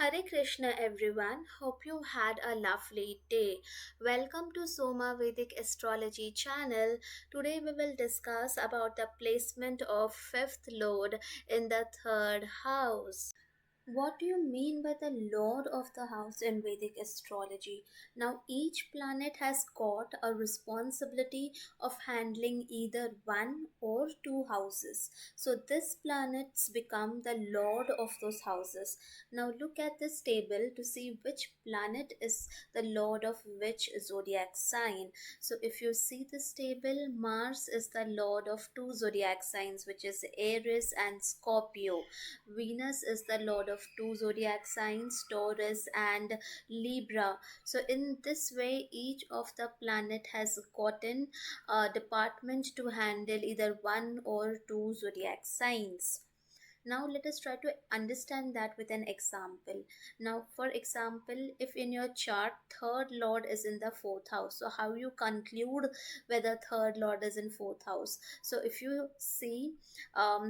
Hare Krishna everyone. Hope you had a lovely day. Welcome to Soma Vedic Astrology channel. Today we will discuss about the placement of fifth lord in the third house. What do you mean by the Lord of the House in Vedic astrology? Now, each planet has got a responsibility of handling either one or two houses. So, this planets become the Lord of those houses. Now, look at this table to see which planet is the Lord of which zodiac sign. So, if you see this table, Mars is the Lord of two zodiac signs, which is Aries and Scorpio. Venus is the lord of two zodiac signs, Taurus and Libra. So, in this way, each of the planet has gotten a department to handle either one or two zodiac signs. Now let us try to understand that with an example. Now, for example, if in your chart third lord is in the fourth house, so how you conclude whether third lord is in fourth house? So if you see,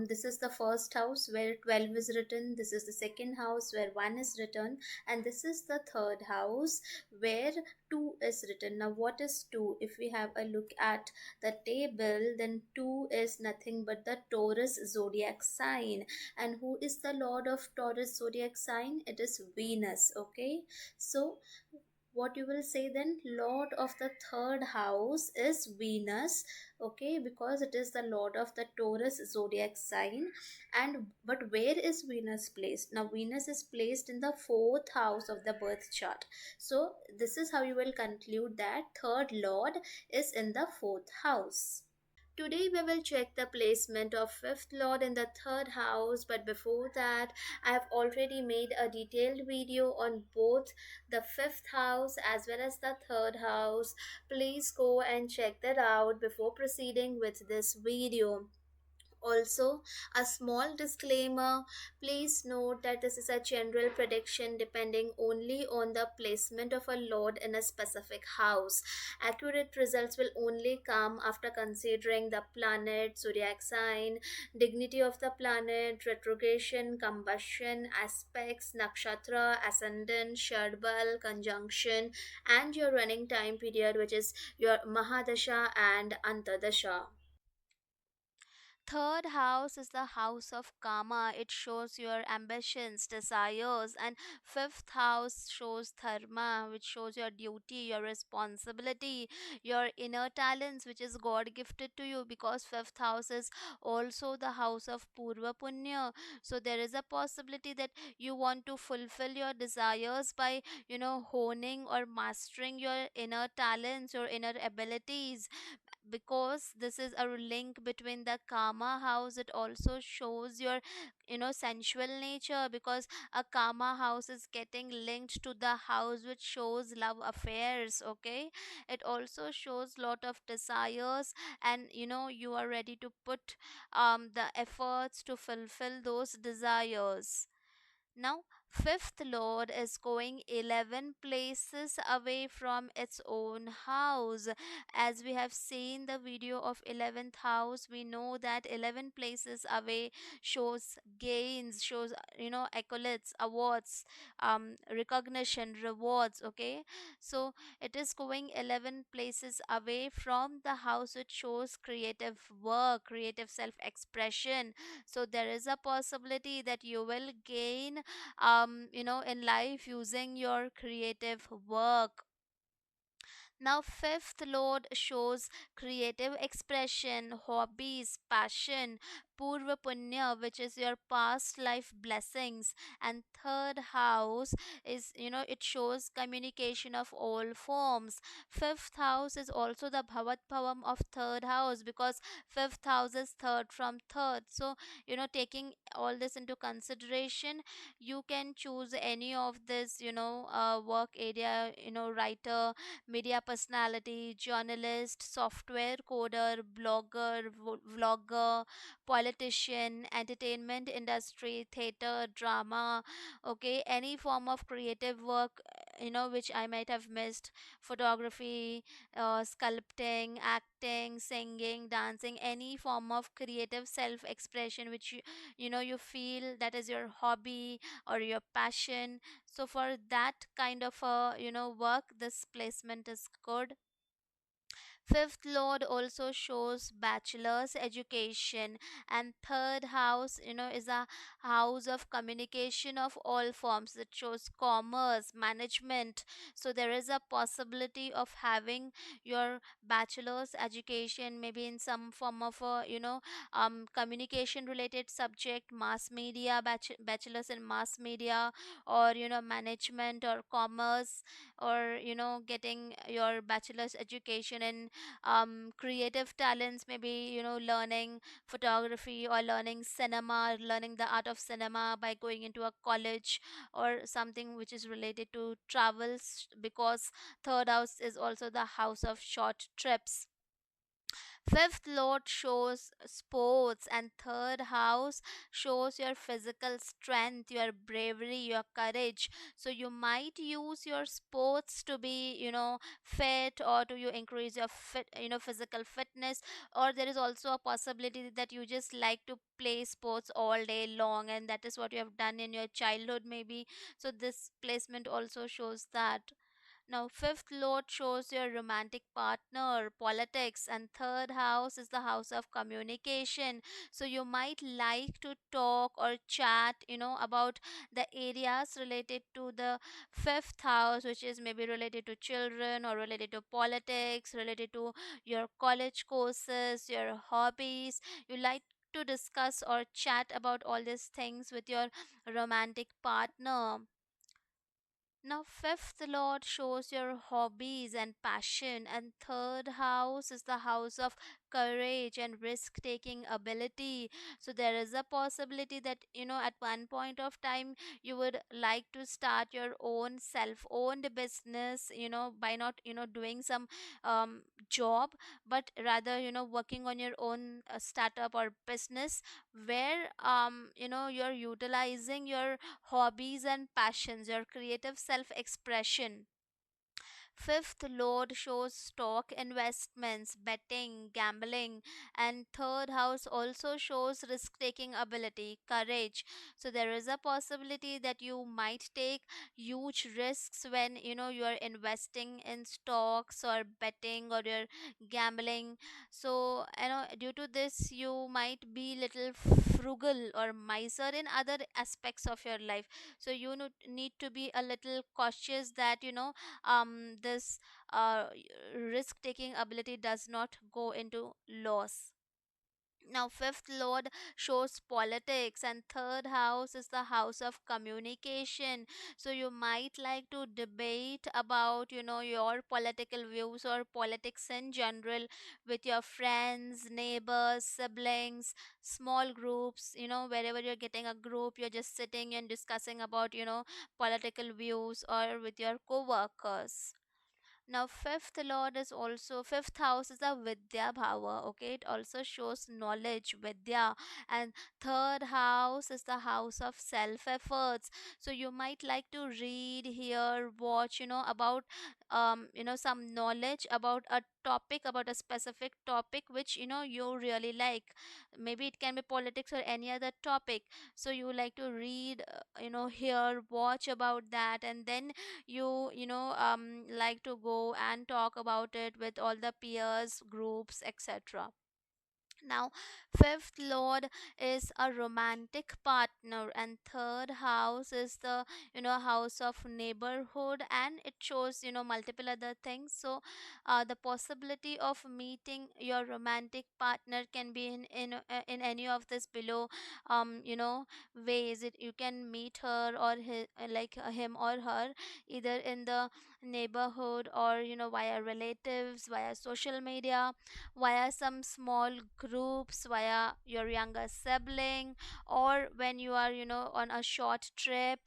this is the first house where 12 is written, this is the second house where 1 is written, and this is the third house where 2 is written. Now what is 2? If we have a look at the table, then 2 is nothing but the Taurus zodiac sign. And who is the lord of Taurus zodiac sign? It is Venus. Okay, so what you will say then, lord of the third house is Venus. Okay, because it is the lord of the Taurus zodiac sign. And but where is Venus placed? Now Venus is placed in the fourth house of the birth chart. So this is how you will conclude that third lord is in the fourth house. Today we will check the placement of fifth lord in the third house, but before that I have already made a detailed video on both the fifth house as well as the third house. Please go and check that out before proceeding with this video. Also, a small disclaimer, please note that this is a general prediction depending only on the placement of a lord in a specific house. Accurate results will only come after considering the planet, zodiac sign, dignity of the planet, retrogression, combustion, aspects, nakshatra, ascendant, shardbal, conjunction, and your running time period, which is your Mahadasha and Antardasha. Third house is the house of karma. It shows your ambitions, desires, and fifth house shows dharma, which shows your duty, your responsibility, your inner talents, which is God gifted to you, because fifth house is also the house of purva punya. So there is a possibility that you want to fulfill your desires by honing or mastering your inner talents, your inner abilities, because this is a link between the karma house. It also shows your sensual nature, because a karma house is getting linked to the house which shows love affairs. Okay, it also shows lot of desires, and you are ready to put the efforts to fulfill those desires. Now, fifth lord is going 11 places away from its own house. As we have seen the video of 11th house, we know that 11 places away shows gains, shows accolades, awards, recognition, rewards. Okay, so it is going 11 places away from the house which shows creative work, creative self expression. So there is a possibility that you will gain in life using your creative work. Now, fifth lord shows creative expression, hobbies, passion, purva punya, which is your past life blessings, and third house is, it shows communication of all forms. Fifth house is also the bhavat bhavam of third house, because fifth house is third from third. So, taking all this into consideration, you can choose any of this, work area, writer, media personality, journalist, software coder, blogger, vlogger, politician, entertainment industry, theater, drama. Okay, any form of creative work, which I might have missed: photography, sculpting, acting, singing, dancing, any form of creative self expression which you feel that is your hobby or your passion. So for that kind of work, this placement is good. Fifth lord also shows bachelor's education, and third house, is a house of communication of all forms. It shows commerce, management. So there is a possibility of having your bachelor's education maybe in some form of a communication related subject, mass media, bachelor's in mass media, or management or commerce, or getting your bachelor's education in creative talents, maybe learning photography or learning cinema, learning the art of cinema by going into a college, or something which is related to travels, because third house is also the house of short trips. Fifth lord shows sports, and third house shows your physical strength, your bravery, your courage. So you might use your sports to be, fit, or to you increase your physical fitness. Or there is also a possibility that you just like to play sports all day long, and that is what you have done in your childhood maybe. So this placement also shows that. Now, fifth lord shows your romantic partner, politics, and third house is the house of communication. So, you might like to talk or chat, about the areas related to the fifth house, which is maybe related to children or related to politics, related to your college courses, your hobbies. You like to discuss or chat about all these things with your romantic partner. Now, fifth lord shows your hobbies and passion, and third house is the house of courage and risk taking ability. So, there is a possibility that at one point of time you would like to start your own self owned business, by not doing some job, but rather working on your own startup or business, where you're utilizing your hobbies and passions, your creative self expression. Fifth lord shows stock investments, betting, gambling, and third house also shows risk taking ability, courage. So there is a possibility that you might take huge risks when you are investing in stocks or betting or you're gambling. So due to this you might be little frugal or miser in other aspects of your life. So you need to be a little cautious that this risk taking ability does not go into loss. Now, fifth lord shows politics, and third house is the house of communication. So, you might like to debate about, your political views or politics in general with your friends, neighbors, siblings, small groups, wherever you're getting a group, you're just sitting and discussing about, political views, or with your co workers. Now, fifth house is a Vidya Bhava. Okay, it also shows knowledge, Vidya, and third house is the house of self efforts. So you might like to read, hear, watch, about some knowledge about a topic, about a specific topic which you really like. Maybe it can be politics or any other topic. So you like to read, hear, watch about that, and then you like to go and talk about it with all the peers, groups, etc. Now, fifth lord is a romantic partner, and third house is the house of neighborhood, and it shows multiple other things. So, the possibility of meeting your romantic partner can be in any of this below ways. You can meet her or him or her, either in the neighborhood, or via relatives, via social media, via some small groups, via your younger sibling, or when you are on a short trip,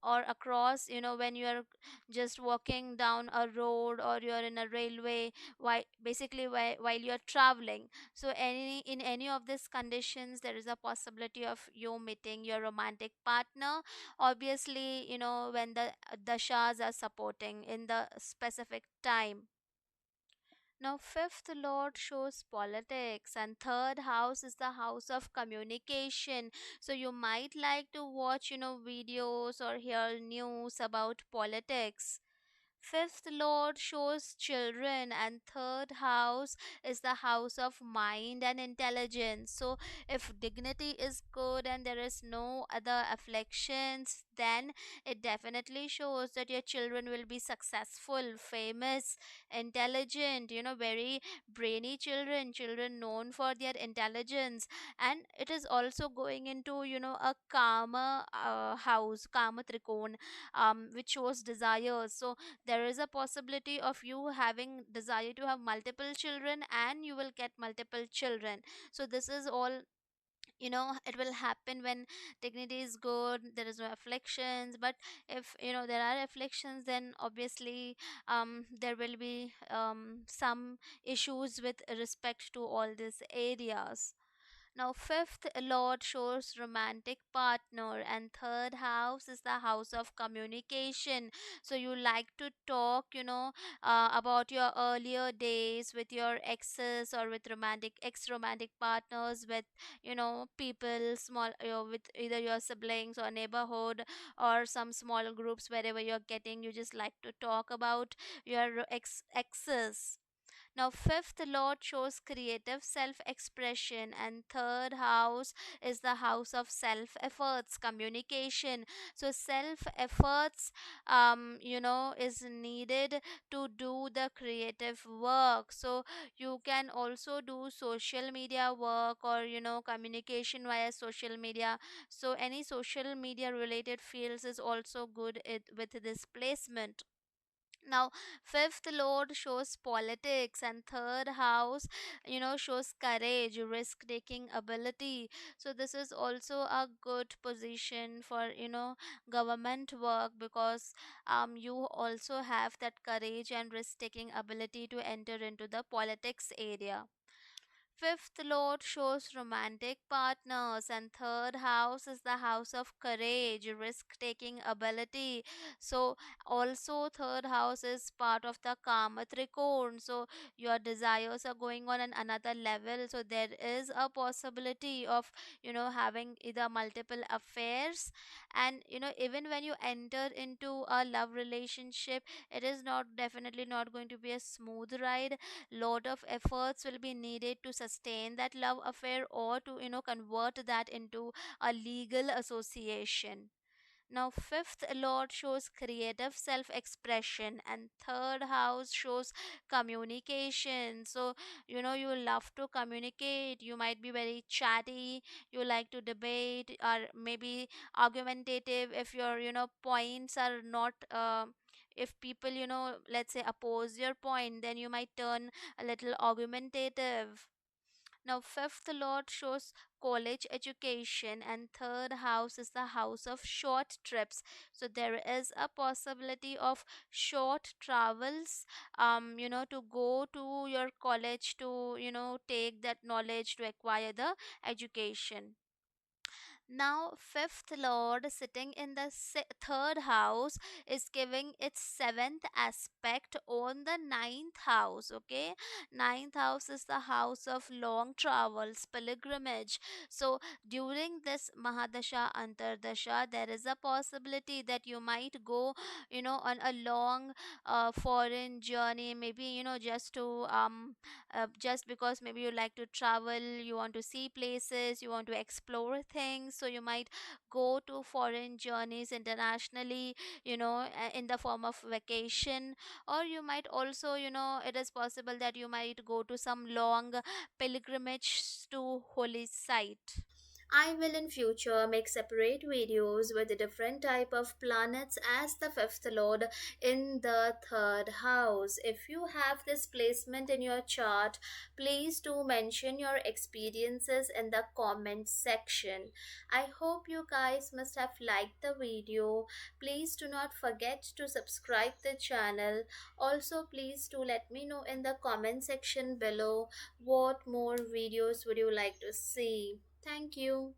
or across, when you're just walking down a road, or you're in a railway, while you're traveling. So in any of these conditions, there is a possibility of you meeting your romantic partner, obviously, when the dashas are supporting in the specific time. Now, fifth lord shows politics, and third house is the house of communication. So, you might like to watch, videos or hear news about politics. Fifth lord shows children, and third house is the house of mind and intelligence. So, if dignity is good and there is no other afflictions, then it definitely shows that your children will be successful, famous, intelligent, very brainy children, children known for their intelligence. And it is also going into, a karma house, karma trikon, which shows desires. So, there is a possibility of you having desire to have multiple children, and you will get multiple children. So this is all, it will happen when dignity is good, there is no afflictions. But if there are afflictions, then obviously there will be some issues with respect to all these areas. Now, fifth lord shows romantic partner, and third house is the house of communication. So, you like to talk, about your earlier days with your exes, or with ex romantic partners, with, people, with either your siblings or neighborhood, or some small groups, wherever you're getting, you just like to talk about your exes. Now, fifth lord shows creative self expression, and third house is the house of self efforts, communication. So, self efforts, is needed to do the creative work. So, you can also do social media work, or, communication via social media. So, any social media related fields is also good with this placement. Now, fifth lord shows politics, and third house, shows courage, risk taking ability. So this is also a good position for, government work, because you also have that courage and risk taking ability to enter into the politics area. Fifth lord shows romantic partners, and third house is the house of courage, risk taking ability. So, also, third house is part of the Kama Trikon. So, your desires are going on another level. So, there is a possibility of, having either multiple affairs. And, even when you enter into a love relationship, it is not definitely not going to be a smooth ride. Lot of efforts will be needed to sustain that love affair, or to convert that into a legal association. Now, fifth lord shows creative self expression, and third house shows communication. So, you love to communicate, you might be very chatty, you like to debate, or maybe argumentative. If your, points are not, if people, let's say, oppose your point, then you might turn a little argumentative. Now, fifth lord shows college education, and third house is the house of short trips. So, there is a possibility of short travels, to go to your college, to, take that knowledge, to acquire the education. Now, fifth lord sitting in the third house is giving its seventh aspect on the ninth house. Okay, ninth house is the house of long travels, pilgrimage. So, during this Mahadasha Antardasha, there is a possibility that you might go, on a long foreign journey, maybe, just because maybe you like to travel, you want to see places, you want to explore things. So you might go to foreign journeys internationally, in the form of vacation. Or you might also, it is possible that you might go to some long pilgrimage to holy site. I will in future make separate videos with the different type of planets as the fifth lord in the third house. If you have this placement in your chart, please do mention your experiences in the comment section. I hope you guys must have liked the video. Please do not forget to subscribe the channel. Also, please do let me know in the comment section below what more videos would you like to see. Thank you.